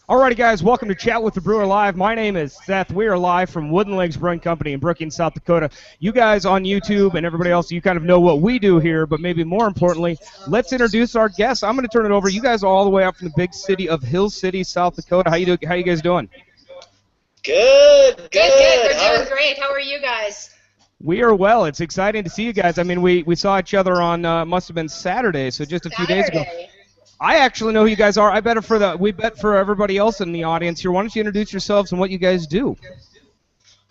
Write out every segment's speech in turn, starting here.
Alrighty, guys, welcome to Chat with the Brewer Live. My name is Seth. We are live from Wooden Legs Brewing Company in Brookings, South Dakota. You guys on YouTube and everybody else, you kind of know what we do here, but maybe more importantly, let's introduce our guests. I'm going to turn it over. You guys are all the way up from the big city of Hill City, South Dakota. How you guys doing? Good. We're doing great. How are you guys? We are well. It's exciting to see you guys. I mean, we saw each other on must have been Saturday, so just a few days ago. I actually know who you guys are. We bet for everybody else in the audience here. Why don't you introduce yourselves and what you guys do?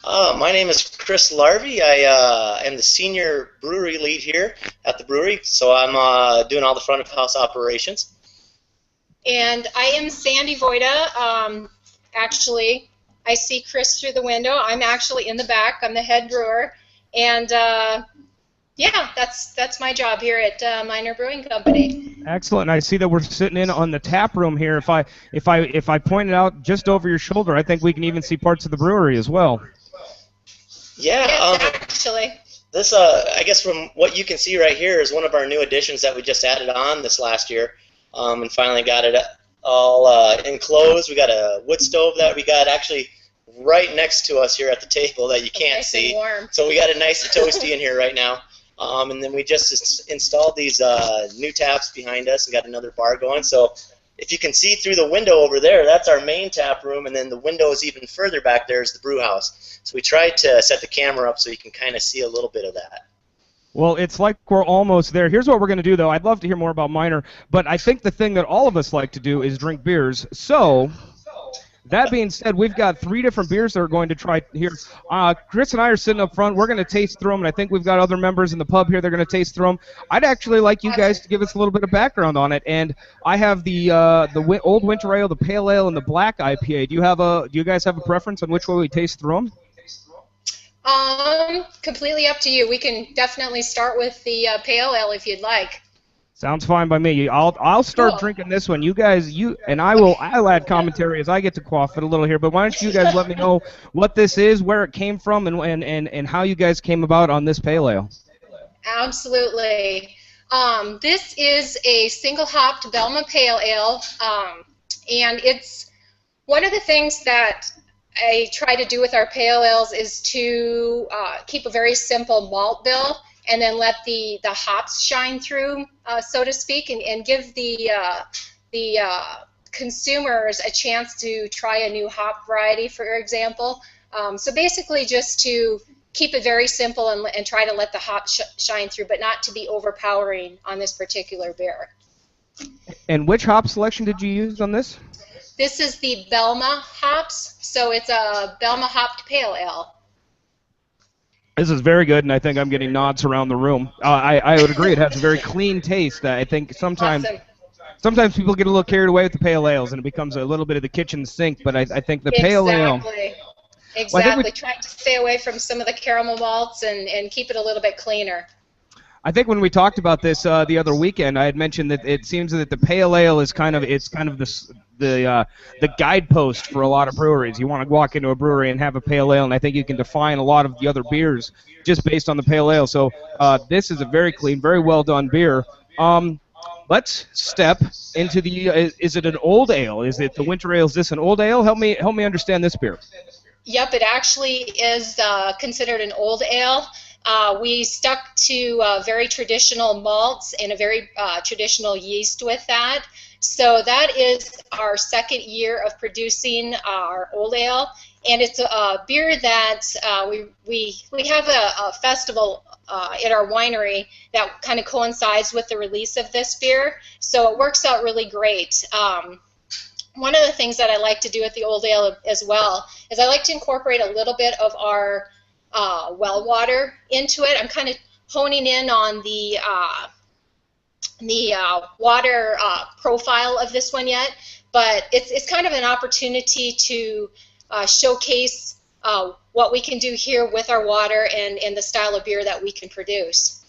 My name is Chris Larvey. I am the senior brewery lead here at the brewery, so I'm doing all the front of house operations. And I am Sandy Voida. Actually, I see Chris through the window. I'm actually in the back. I'm the head brewer, and yeah, that's my job here at Miner Brewing Company. Excellent. I see that we're sitting in on the tap room here. If I point it out just over your shoulder, I think we can even see parts of the brewery as well. Yeah. Yes, actually. This, I guess, from what you can see right here, is one of our new additions that we just added on this last year, and finally got it all enclosed. We got a wood stove that we got actually right next to us here at the table that you can't nice see. And warm. So we got it nice and toasty in here right now. And then we just installed these new taps behind us and got another bar going. So if you can see through the window over there, that's our main tap room, and then the window is even further back there is the brew house. So we tried to set the camera up so you can kind of see a little bit of that. Well, it's like we're almost there. Here's what we're going to do, though. I'd love to hear more about Miner, but I think the thing that all of us like to do is drink beers. So that being said, we've got 3 different beers that we're going to try here. Chris and I are sitting up front. We're going to taste through them, and I think we've got other members in the pub here. They're going to taste through them. I'd actually like you guys to give us a little bit of background on it. And I have the old winter ale, the pale ale, and the black IPA. Do you guys have a preference on which way we taste through them? Completely up to you. We can definitely start with the pale ale if you'd like. Sounds fine by me. I'll start drinking this one. I'll add commentary as I get to quaff it a little here. But why don't you guys let me know what this is, where it came from, and how you guys came about on this pale ale. Absolutely. This is a single hopped Belma pale ale, and it's one of the things that I try to do with our pale ales is to keep a very simple malt bill, and then let the hops shine through, so to speak, and give the consumers a chance to try a new hop variety, for example. So basically just to keep it very simple and try to let the hops shine through, but not to be overpowering on this particular beer. And which hop selection did you use on this? This is the Belma hops, so it's a Belma hopped pale ale. This is very good, and I think I'm getting nods around the room. I would agree. It has a very clean taste. I think sometimes people get a little carried away with the pale ales, and it becomes a little bit of the kitchen sink. But I think the pale ale. Exactly. Trying to stay away from some of the caramel malts and keep it a little bit cleaner. I think when we talked about this the other weekend, I had mentioned that it seems that the pale ale is kind of the guidepost for a lot of breweries. You want to walk into a brewery and have a pale ale, and I think you can define a lot of the other beers just based on the pale ale. So this is a very clean, very well done beer. Let's step into the. Is it an old ale? Is it the winter ale? Is this an old ale? Help me understand this beer. Yep, it actually is considered an old ale. We stuck to very traditional malts and a very traditional yeast with that. So that is our second year of producing our old ale, and it's a beer that we have a festival at our winery that kind of coincides with the release of this beer. So it works out really great. One of the things that I like to do with the old ale as well is I like to incorporate a little bit of our well water into it. I'm kind of honing in on the water profile of this one yet, but it's kind of an opportunity to showcase what we can do here with our water and the style of beer that we can produce.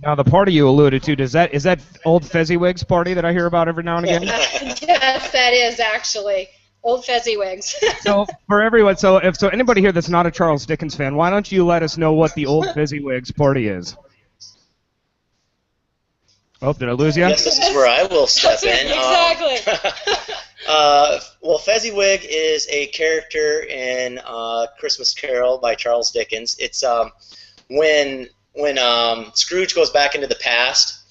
Now, the party you alluded to, is that old Fezziwig's party that I hear about every now and again? Yes, that is actually. Old Fezziwigs. So for everyone, if anybody here that's not a Charles Dickens fan, why don't you let us know what the Old Fezziwigs party is? Oh, did I lose you? Yes, this is where I will step in. Exactly. Fezziwig is a character in Christmas Carol by Charles Dickens. It's when Scrooge goes back into the past.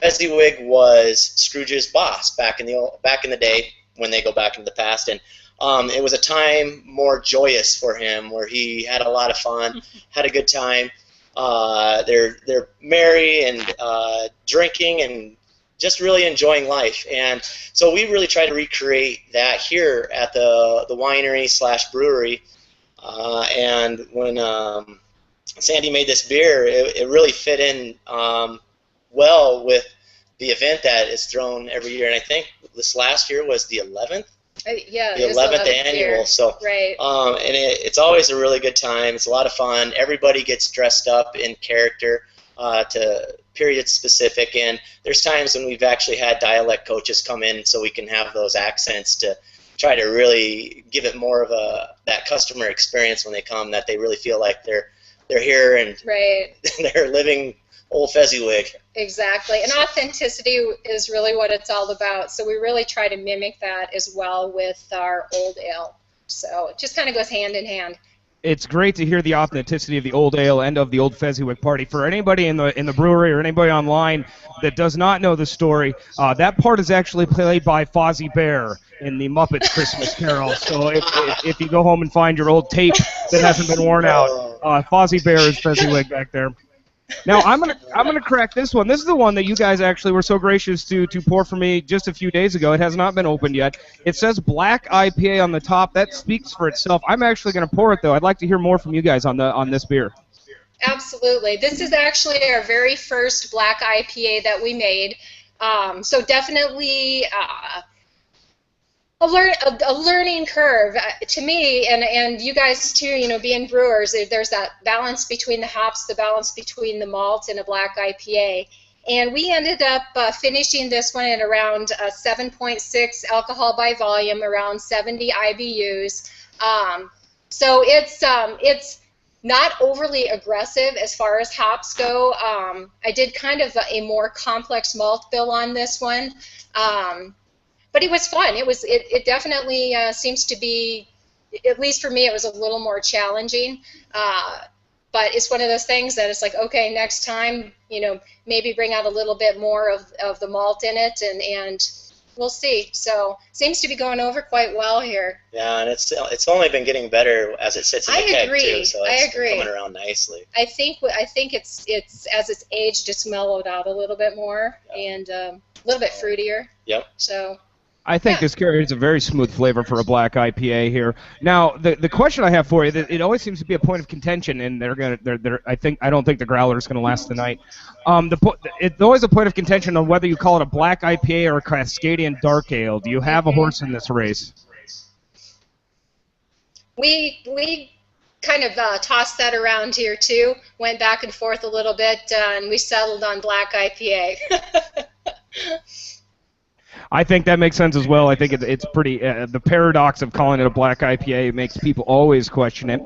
Fezziwig was Scrooge's boss back in the day when they go back into the past, and it was a time more joyous for him, where he had a lot of fun, had a good time. They're merry and drinking and just really enjoying life. And so we really try to recreate that here at the winery / brewery. And when Sandy made this beer, it really fit in well with the event that is thrown every year. And I think this last year was the 11th. Yeah, the 11th annual. Year. So, right. And it's always a really good time. It's a lot of fun. Everybody gets dressed up in character to period specific, and there's times when we've actually had dialect coaches come in so we can have those accents to try to really give it more of that customer experience when they come, that they really feel like they're here and right. they're living old Fezziwig. Exactly, and authenticity is really what it's all about. So we really try to mimic that as well with our old ale. So it just kind of goes hand in hand. It's great to hear the authenticity of the old ale and of the old Fezziwig party. For anybody in the brewery or anybody online that does not know the story, that part is actually played by Fozzie Bear in the Muppets Christmas Carol. So if you go home and find your old tape that hasn't been worn out, Fozzie Bear is Fezziwig back there. Now I'm gonna crack this one. This is the one that you guys actually were so gracious to pour for me just a few days ago. It has not been opened yet. It says Black IPA on the top. That speaks for itself. I'm actually gonna pour it though. I'd like to hear more from you guys on this beer. Absolutely. This is actually our very first Black IPA that we made. So definitely a learning curve to me, and you guys too, you know, being brewers, there's that balance between the hops, the balance between the malt in a Black IPA. And we ended up finishing this one at around 7.6 alcohol by volume, around 70 IBUs. So it's not overly aggressive as far as hops go. I did kind of a more complex malt bill on this one. But it was fun. It definitely seems to be, at least for me, it was a little more challenging. But it's one of those things that it's like, okay, next time, you know, maybe bring out a little bit more of the malt in it, and we'll see. So seems to be going over quite well here. Yeah, and it's only been getting better as it sits in the keg too. So it's coming around nicely. I think it's as it's aged, it's mellowed out a little bit more, and a little bit fruitier. Yep. So. I think this carries a very smooth flavor for a Black IPA here. Now, the question I have for you, it always seems to be a point of contention, and I don't think the growler is going to last the night. It's always a point of contention on whether you call it a Black IPA or a Cascadian Dark Ale. Do you have a horse in this race? We kind of tossed that around here too. Went back and forth a little bit, and we settled on Black IPA. I think that makes sense as well. I think it's pretty. The paradox of calling it a Black IPA makes people always question it.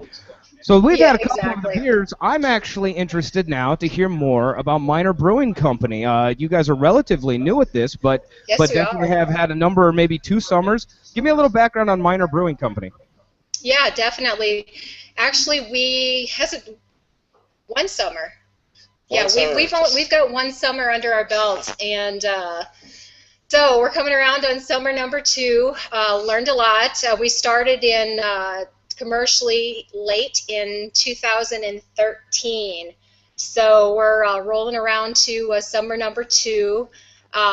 So we've had a couple of the beers. I'm actually interested now to hear more about Miner Brewing Company. You guys are relatively new at this, but definitely have had a number, maybe 2 summers. Give me a little background on Miner Brewing Company. Yeah, definitely. Actually, one summer. We've got 1 summer under our belt, and. So we're coming around on summer number 2. Learned a lot. We started in commercially late in 2013. So we're rolling around to summer number 2.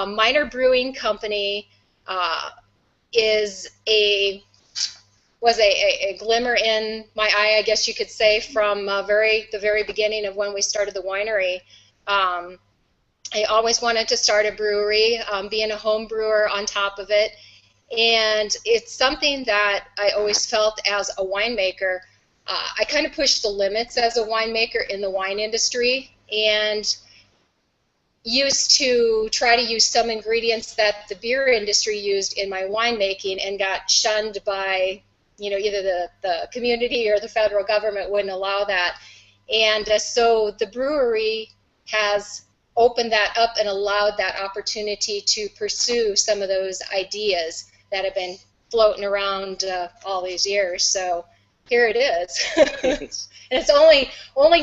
Miner Brewing Company was a glimmer in my eye, I guess you could say, from the very beginning of when we started the winery. I always wanted to start a brewery, being a home brewer on top of it, and it's something that I always felt as a winemaker. I kind of pushed the limits as a winemaker in the wine industry, and used to try to use some ingredients that the beer industry used in my winemaking, and got shunned by, you know, either the community or the federal government wouldn't allow that. And so the brewery has opened that up and allowed that opportunity to pursue some of those ideas that have been floating around all these years. So here it is. And it's only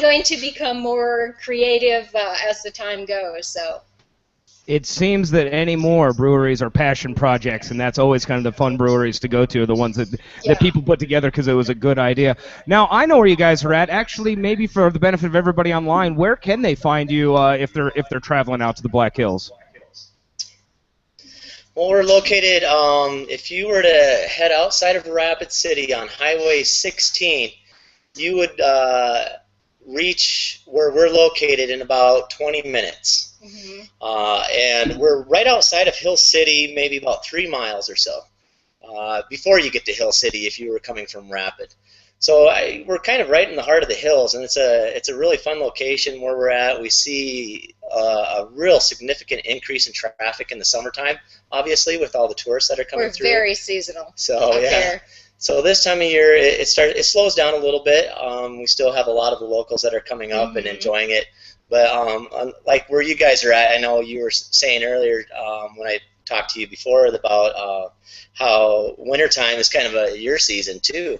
going to become more creative as the time goes. So. It seems that any more breweries are passion projects, and that's always kind of the fun breweries to go to, the ones that people put together because it was a good idea. Now, I know where you guys are at. Actually, maybe for the benefit of everybody online, where can they find you if they're traveling out to the Black Hills? Well, we're located, if you were to head outside of Rapid City on Highway 16, you would reach where we're located in about 20 minutes. Mm-hmm. And we're right outside of Hill City, maybe about 3 miles or so, before you get to Hill City if you were coming from Rapid. So we're kind of right in the heart of the hills, and it's a really fun location where we're at. We see a real significant increase in traffic in the summertime, obviously, with all the tourists that are coming through. We're very seasonal. So yeah. Here. So this time of year, it slows down a little bit. We still have a lot of the locals that are coming up and enjoying it. But like where you guys are at, I know you were saying earlier when I talked to you before about how wintertime is kind of your season too.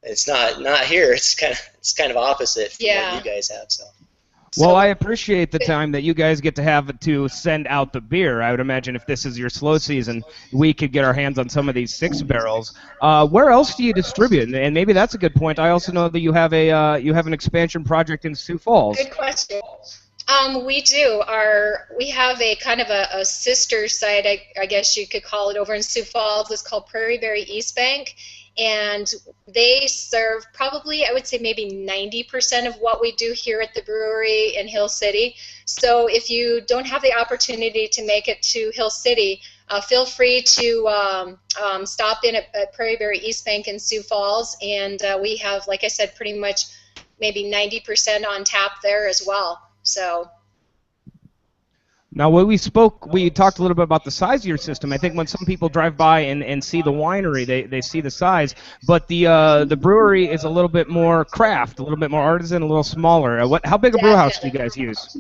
It's not here. It's kind of opposite from what you guys have. So. Well, I appreciate the time that you guys get to have to send out the beer. I would imagine if this is your slow season, we could get our hands on some of these 6 barrels. Where else do you distribute? And maybe that's a good point. I also know that you have an expansion project in Sioux Falls. Good question. We do. We have a kind of a sister site, I guess you could call it, over in Sioux Falls. It's called Prairie Berry East Bank. And they serve probably, I would say, maybe 90% of what we do here at the brewery in Hill City. So if you don't have the opportunity to make it to Hill City, feel free to stop in at Prairie Berry East Bank in Sioux Falls. And we have, like I said, pretty much maybe 90% on tap there as well. So. Now, when we talked a little bit about the size of your system. I think when some people drive by and see the winery, they see the size, but the brewery is a little bit more craft, a little bit more artisan, a little smaller. How big a brew house do you guys use?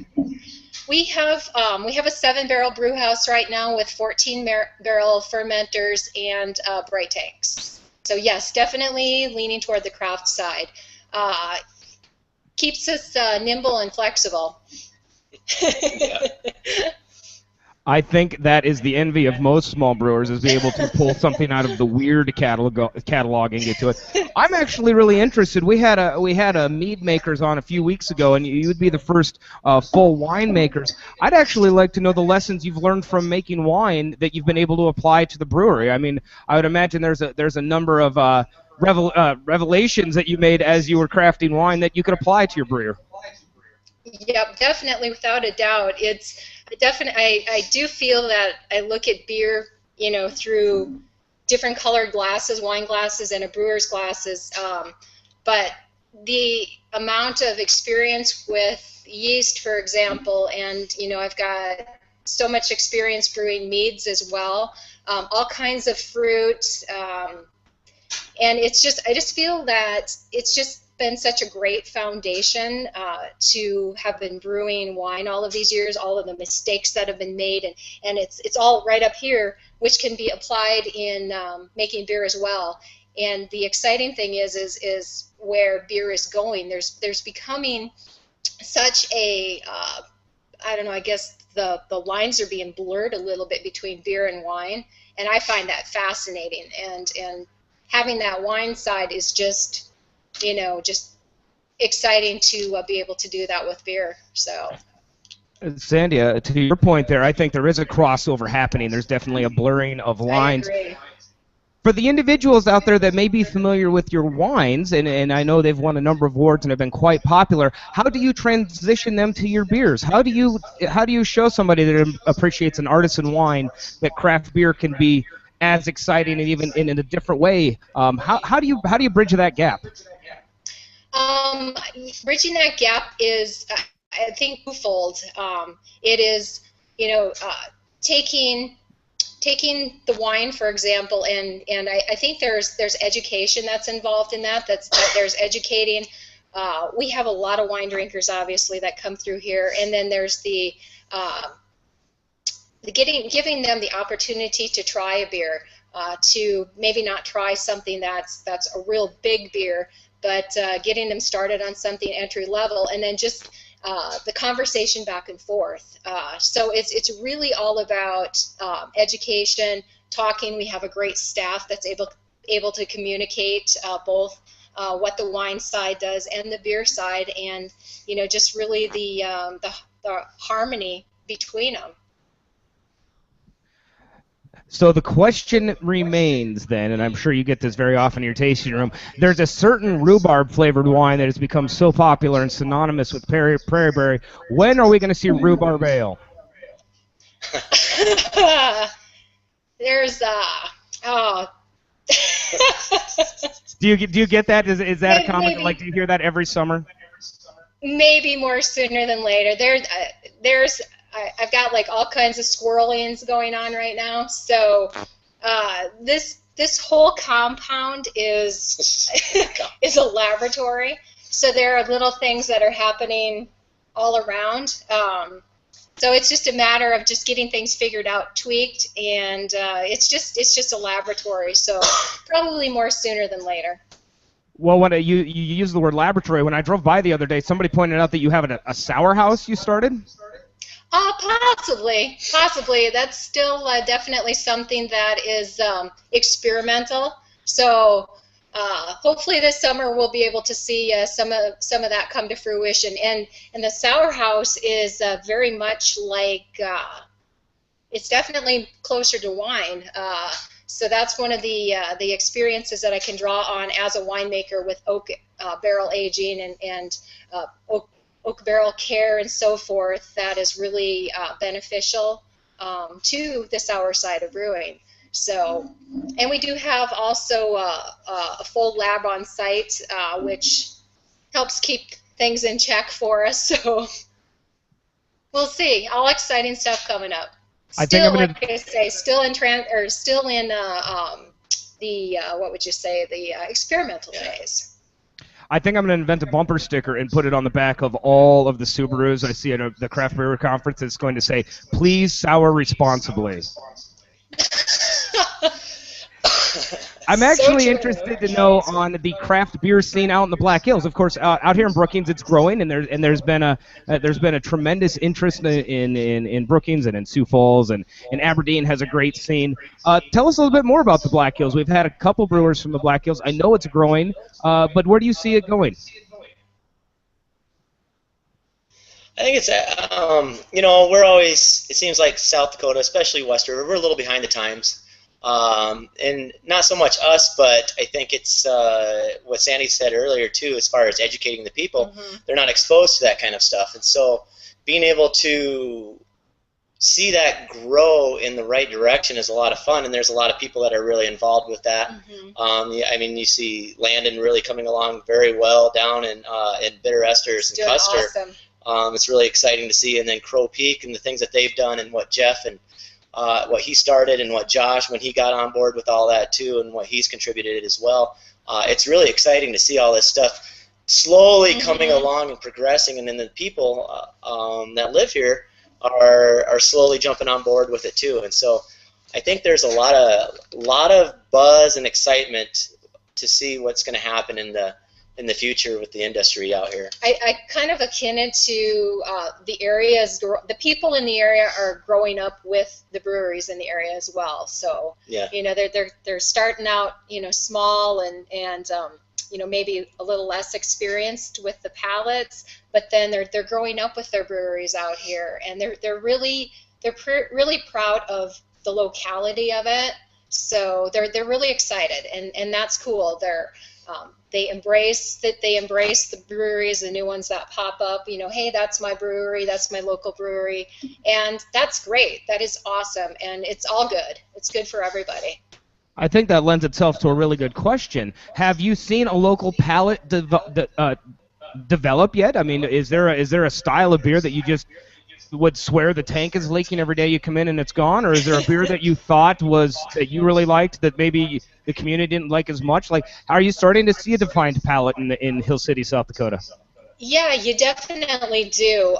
We have a 7-barrel brew house right now with 14-barrel fermenters and bright tanks. So yes, definitely leaning toward the craft side. Keeps us nimble and flexible. I think that is the envy of most small brewers, is be able to pull something out of the weird catalog and get to it. I'm actually really interested. We had a mead makers on a few weeks ago, and you would be the first full wine makers. I'd actually like to know the lessons you've learned from making wine that you've been able to apply to the brewery. I mean, I would imagine there's a number of revelations that you made as you were crafting wine that you could apply to your brewer. Yep, definitely, without a doubt. I do feel that I look at beer, through different colored glasses, wine glasses, and a brewer's glasses. But the amount of experience with yeast, for example, and I've got so much experience brewing meads as well, all kinds of fruit, and I just feel that it's just been such a great foundation to have been brewing wine all of these years, all of the mistakes that have been made, and it's all right up here, which can be applied in making beer as well. And the exciting thing is where beer is going. There's becoming such a I don't know, I guess the lines are being blurred a little bit between beer and wine, and I find that fascinating. And having that wine side is just just exciting to be able to do that with beer. So, Sandy, to your point there, I think there is a crossover happening. There's definitely a blurring of lines. I agree. For the individuals out there that may be familiar with your wines, and I know they've won a number of awards and have been quite popular, how do you transition them to your beers? How do you show somebody that appreciates an artisan wine that craft beer can be as exciting and even in a different way? How do you bridge that gap? Bridging that gap is, I think, twofold. It is, taking the wine, for example, and I think there's education that's involved in that. There's educating. We have a lot of wine drinkers, obviously, that come through here, and then there's the giving them the opportunity to try a beer, to maybe not try something that's a real big beer, but getting them started on something entry level, and then just the conversation back and forth. So it's really all about education, talking. We have a great staff that's able to communicate both what the wine side does and the beer side, and just really the harmony between them. So the question remains then, and I'm sure you get this very often in your tasting room, there's a certain rhubarb flavored wine that has become so popular and synonymous with prairie berry. When are we going to see rhubarb ale? There's oh. Do you get that? Is that a comment? Maybe. Like, do you hear that every summer? Maybe more sooner than later. I've got like all kinds of squirrelings going on right now. So this whole compound is is a laboratory. So there are little things that are happening all around. So it's just a matter of just getting things figured out, tweaked, and it's just a laboratory. So probably more sooner than later. Well, when you use the word laboratory, when I drove by the other day, somebody pointed out that you have a sour house you started. Possibly. That's still definitely something that is experimental. So hopefully this summer we'll be able to see some of that come to fruition. And the sour house is very much like it's definitely closer to wine. So that's one of the experiences that I can draw on as a winemaker with oak barrel aging and oak barrel care and so forth. That is really beneficial to the sour side of brewing. So, and we do have also a full lab on site, which helps keep things in check for us. So we'll see. All exciting stuff coming up. Still, like I say, still in the what would you say, the experimental phase. I think I'm going to invent a bumper sticker and put it on the back of all of the Subarus I see at the Craft Brewer Conference. It's going to say, "Please sour responsibly." I'm actually interested to know on the craft beer scene out in the Black Hills. Of course, out here in Brookings, it's growing, and there's been a tremendous interest in Brookings and in Sioux Falls, and Aberdeen has a great scene. Tell us a little bit more about the Black Hills. We've had a couple brewers from the Black Hills. I know it's growing, but where do you see it going? I think it's, we're always, it seems like South Dakota, especially West River, we're a little behind the times. And not so much us, but I think it's what Sandy said earlier too, as far as educating the people. Mm-hmm. They're not exposed to that kind of stuff, and so being able to see that grow in the right direction is a lot of fun, and there's a lot of people that are really involved with that. Mm-hmm. I mean, you see Landon really coming along very well down in Bitter Esters and Custer. Awesome. It's really exciting to see, and then Crow Peak and the things that they've done, and what Jeff and what he started, and what Josh, when he got on board with all that too, and what he's contributed as well. It's really exciting to see all this stuff slowly mm-hmm. coming along and progressing, and then the people that live here are slowly jumping on board with it too. And so I think there's a lot of buzz and excitement to see what's going to happen in the future with the industry out here. I kind of akin it to the areas. The people in the area are growing up with the breweries in the area as well. So yeah. They're starting out small and maybe a little less experienced with the palates, but then they're growing up with their breweries out here, and they're really proud of the locality of it. So they're really excited, and that's cool. They embrace the breweries, the new ones that pop up. Hey, that's my brewery, that's my local brewery, and that's great. That is awesome, and it's all good. It's good for everybody. I think that lends itself to a really good question. Have you seen a local palate develop yet? I mean, is there a style of beer that you just would swear the tank is leaking every day you come in and it's gone, or is there a beer that you thought that you really liked that maybe the community didn't like as much? Like, are you starting to see a defined palate in Hill City, South Dakota? Yeah, you definitely do.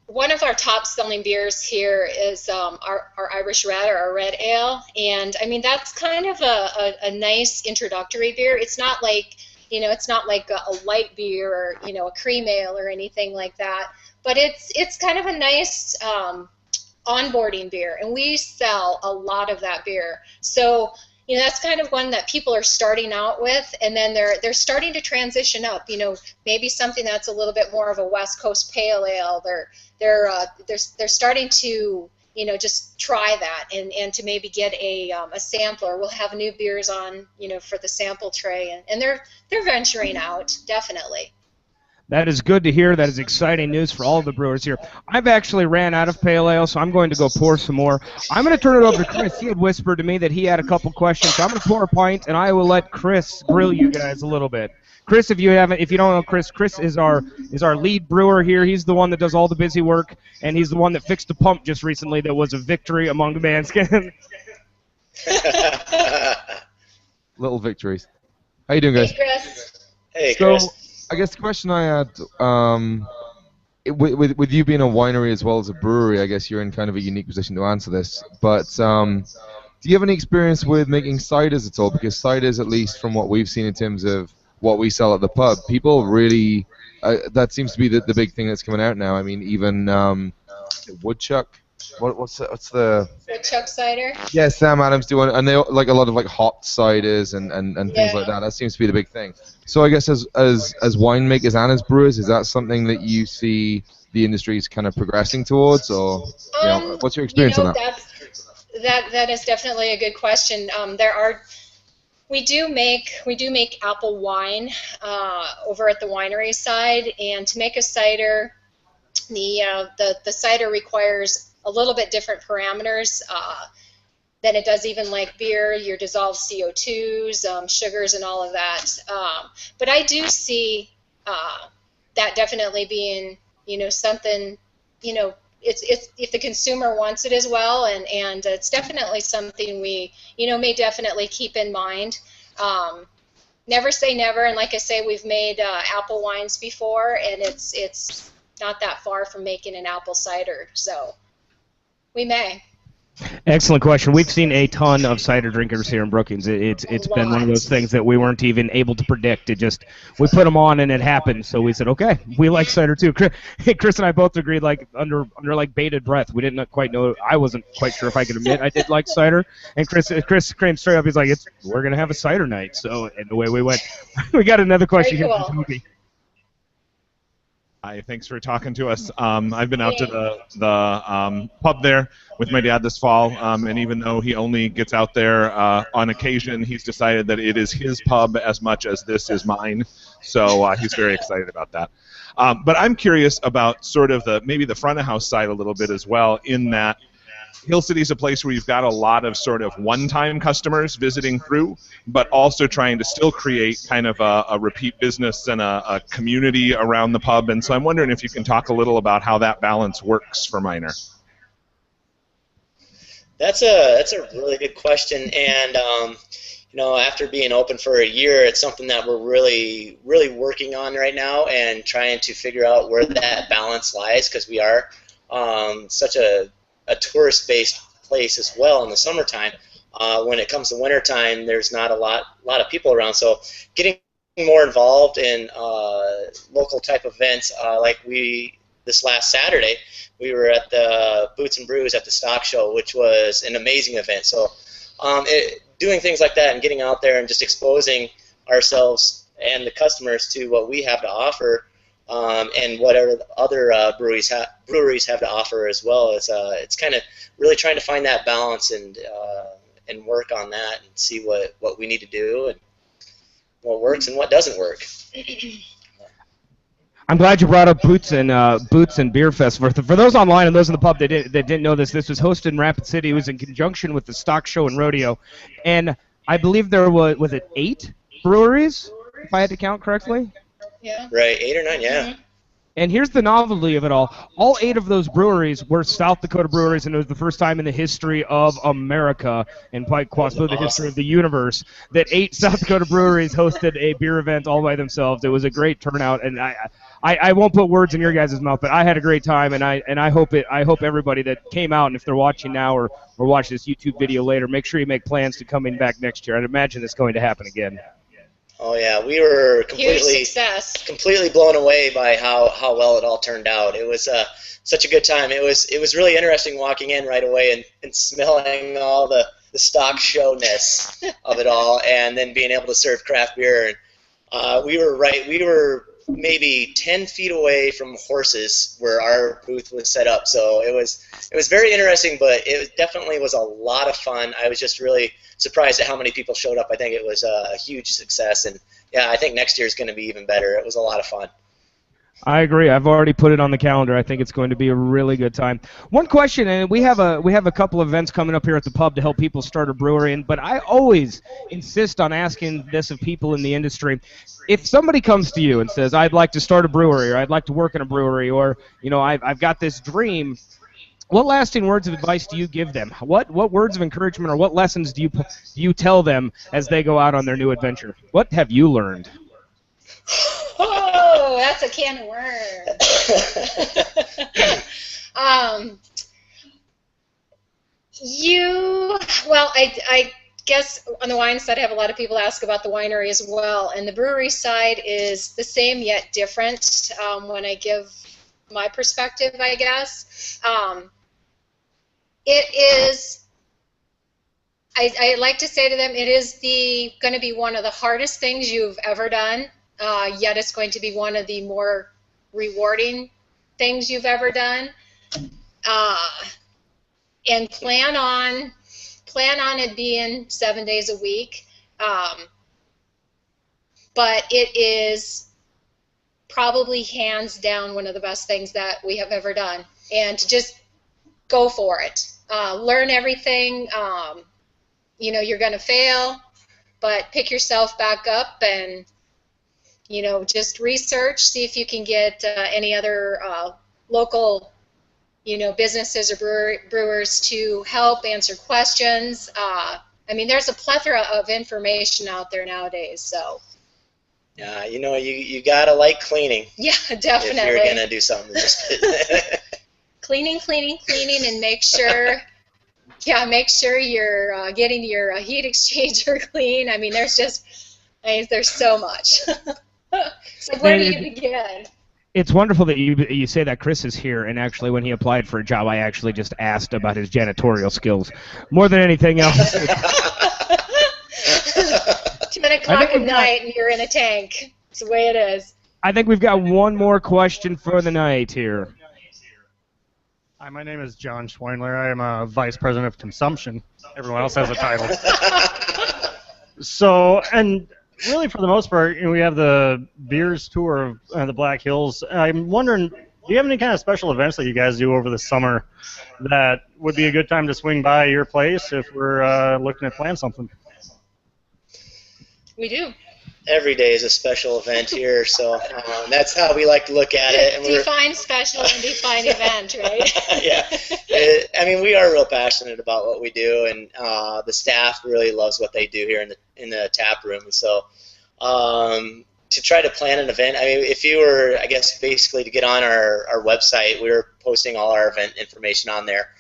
one of our top-selling beers here is our Irish Red, or our red ale, and I mean that's kind of a nice introductory beer. It's not like, it's not like a light beer or a cream ale or anything like that, but it's kind of a nice onboarding beer, and we sell a lot of that beer. So that's kind of one that people are starting out with, and then they're starting to transition up. Maybe something that's a little bit more of a West Coast pale ale. They're starting to just try that and to maybe get a sampler. We'll have new beers on for the sample tray, and they're venturing out, definitely. That is good to hear. That is exciting news for all of the brewers here. I've actually ran out of pale ale, so I'm going to go pour some more. I'm going to turn it over to Chris. He had whispered to me that he had a couple questions, so I'm going to pour a pint, and I will let Chris grill you guys a little bit. Chris, if you don't know Chris is our lead brewer here. He's the one that does all the busy work, and he's the one that fixed a pump just recently that was a victory among the Manskin. Little victories. How you doing, guys? Hey, Chris. Hey, Chris. So, I guess the question I had, with you being a winery as well as a brewery, I guess you're in kind of a unique position to answer this. But do you have any experience with making ciders at all? Because ciders, at least from what we've seen in terms of what we sell at the pub, people really, that seems to be the big thing that's coming out now. I mean, even Woodchuck. What's the Woodchuck cider? Yeah, Sam Adams doing, and they like a lot of like hot ciders and things like that. That seems to be the big thing. So I guess as winemakers and as brewers, is that something that you see the industry is kind of progressing towards, or what's your experience on that? That is definitely a good question. We do make apple wine over at the winery side, and to make a cider, the cider requires a little bit different parameters than it does even like beer, your dissolved CO2s, sugars, and all of that. But I do see that definitely being, something, it's if the consumer wants it as well, and it's definitely something we, may definitely keep in mind. Never say never, and like I say, we've made apple wines before, and it's not that far from making an apple cider, so we may. Excellent question. We've seen a ton of cider drinkers here in Brookings. It's been one of those things that we weren't even able to predict. We put them on and it happened. So we said, okay, we like cider too. Chris and I both agreed, like under like bated breath. We didn't quite know. I wasn't quite sure if I could admit I did like cider. And Chris came straight up. He's like, we're gonna have a cider night. So and away we went. We got another question here from Toby. Hi, thanks for talking to us. I've been out to the pub there with my dad this fall, and even though he only gets out there on occasion, he's decided that it is his pub as much as this is mine, so he's very excited about that. But I'm curious about sort of maybe the front of house side a little bit as well, in that Hill City is a place where you've got a lot of sort of one-time customers visiting through, but also trying to still create kind of a repeat business and a community around the pub. And so I'm wondering if you can talk a little about how that balance works for Miner. That's a really good question, and after being open for a year, it's something that we're really working on right now and trying to figure out where that balance lies, because we are such a tourist-based place as well in the summertime. When it comes to wintertime, there's not a lot of people around. So getting more involved in local type events, like this last Saturday, we were at the Boots and Brews at the stock show, which was an amazing event. So doing things like that and getting out there and just exposing ourselves and the customers to what we have to offer, and whatever other breweries have to offer as well. It's kind of really trying to find that balance and work on that and see what we need to do and what works and what doesn't work. I'm glad you brought up Boots and Beer Fest. For those online and those in the pub that didn't know this was hosted in Rapid City. It was in conjunction with the Stock Show and Rodeo, and I believe there was it 8 breweries, if I had to count correctly. Yeah. Right, 8 or 9, yeah. Mm-hmm. And here's the novelty of it all. All 8 of those breweries were South Dakota breweries, and it was the first time in the history of America, and quite possibly the history of the universe, that 8 South Dakota breweries hosted a beer event all by themselves. It was a great turnout, and I won't put words in your guys' mouth, but I had a great time, and I hope everybody that came out, and if they're watching now or watch this YouTube video later, make sure you make plans to coming back next year. I'd imagine it's going to happen again. Oh yeah, we were completely blown away by how well it all turned out. It was such a good time. It was really interesting walking in right away and smelling all the stock showness of it all, and then being able to serve craft beer. And we were maybe 10 feet away from horses where our booth was set up. So it was very interesting, but it definitely was a lot of fun. I was just really surprised at how many people showed up. I think it was a huge success, and yeah, I think next year is going to be even better. It was a lot of fun. I agree. I've already put it on the calendar. I think it's going to be a really good time. One question, and we have a couple of events coming up here at the pub to help people start a brewery, but I always insist on asking this of people in the industry. If somebody comes to you and says, "I'd like to start a brewery," or "I'd like to work in a brewery," or I've got this dream," what lasting words of advice do you give them? What words of encouragement or what lessons do you tell them as they go out on their new adventure? What have you learned? Oh, that's a can of worms. I guess on the wine side, I have a lot of people ask about the winery as well, and the brewery side is the same yet different. When I give my perspective, I guess it is. I like to say to them, it is going to be one of the hardest things you've ever done. Yet it's going to be one of the more rewarding things you've ever done. And plan on it being 7 days a week. But it is probably hands down one of the best things that we have ever done. And to just go for it. Learn everything. You're going to fail, but pick yourself back up and just research, see if you can get any other local, businesses or brewers to help answer questions. There's a plethora of information out there nowadays, so. Yeah, you gotta like cleaning. Yeah, definitely. If you're gonna do something. Cleaning, and make sure you're getting your heat exchanger clean. There's so much. So where do you begin? It's wonderful that you say that Chris is here, and actually when he applied for a job, I actually just asked about his janitorial skills. More than anything else. 10 o'clock at night and you're in a tank. It's the way it is. I think we've got one more question for the night here. Hi, my name is John Schweinler. I am a Vice President of Consumption. Everyone else has a title. So, and really, for the most part, we have the beers tour of the Black Hills. I'm wondering, do you have any kind of special events that you guys do over the summer that would be a good time to swing by your place if we're looking to plan something? We do. Every day is a special event here, so that's how we like to look at it. And define special and define event, right? Yeah. We are real passionate about what we do, and the staff really loves what they do here in the tap room. So to try to plan an event, if you were, basically to get on our website, we're posting all our event information on there.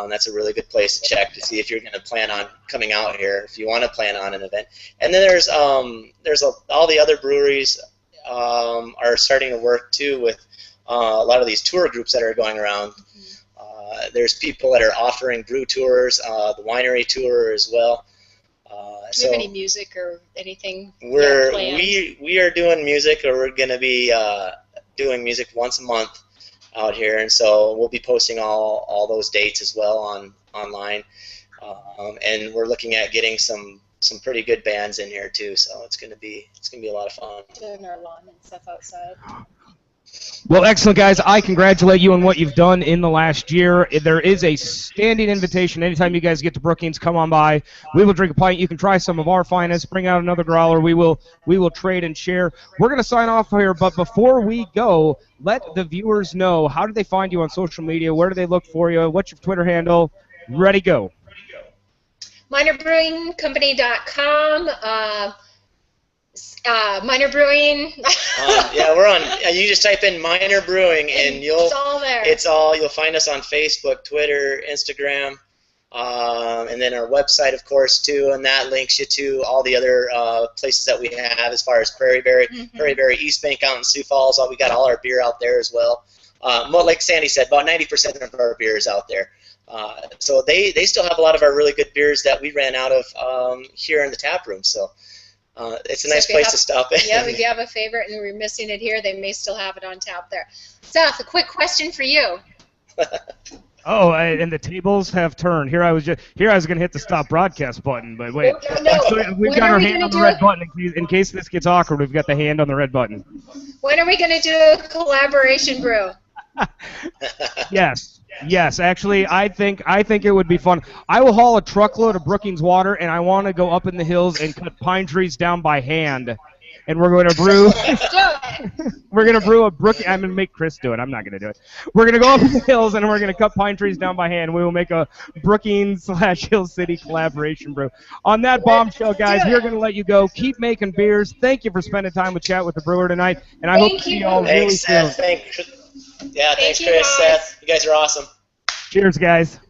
That's a really good place to check to see if you're going to plan on coming out here, if you want to plan on an event. And then there's all the other breweries are starting to work too with a lot of these tour groups that are going around. There's people that are offering brew tours, the winery tour as well. Do you have any music or anything? We are doing music, or we're going to be doing music once a month out here, and so we'll be posting all those dates as well online, and we're looking at getting some pretty good bands in here too. So it's gonna be a lot of fun. Doing our lawn and stuff outside. Well, excellent, guys. I congratulate you on what you've done in the last year. There is a standing invitation. Anytime you guys get to Brookings, come on by. We will drink a pint. You can try some of our finest. Bring out another growler. We will trade and share. We're going to sign off here, but before we go, let the viewers know, how do they find you on social media? Where do they look for you? What's your Twitter handle? Ready, go. MinerBrewingCompany.com. Miner Brewing. Yeah, we're on. You just type in Miner Brewing, and It's all there. You'll find us on Facebook, Twitter, Instagram, and then our website, of course, too. And that links you to all the other places that we have, as far as Prairie Berry, East Bank out in Sioux Falls. We got all our beer out there as well. Like Sandy said, about 90% of our beer is out there. So they still have a lot of our really good beers that we ran out of here in the tap room. So. It's a nice place to stop in. Yeah, if you have a favorite and we're missing it here, they may still have it on tap there. Seth, a quick question for you. And the tables have turned. Here I was going to hit the stop broadcast button, but wait. No. We've got our hand on the red button in case this gets awkward. We've got the hand on the red button. When are we going to do a collaboration brew? Yes. Actually, I think it would be fun. I will haul a truckload of Brookings water, and I want to go up in the hills and cut pine trees down by hand. And we're going to brew. We're going to brew a Brookings. I'm going to make Chris do it. I'm not going to do it. We're going to go up in the hills, and we're going to cut pine trees down by hand. We will make a Brookings/Hill City collaboration brew. On that bombshell, guys, we're going to let you go. Keep making beers. Thank you for spending time with Chat with the Brewer tonight, and I hope to see you all really soon. Thanks, Chris. Seth. You guys are awesome. Cheers, guys.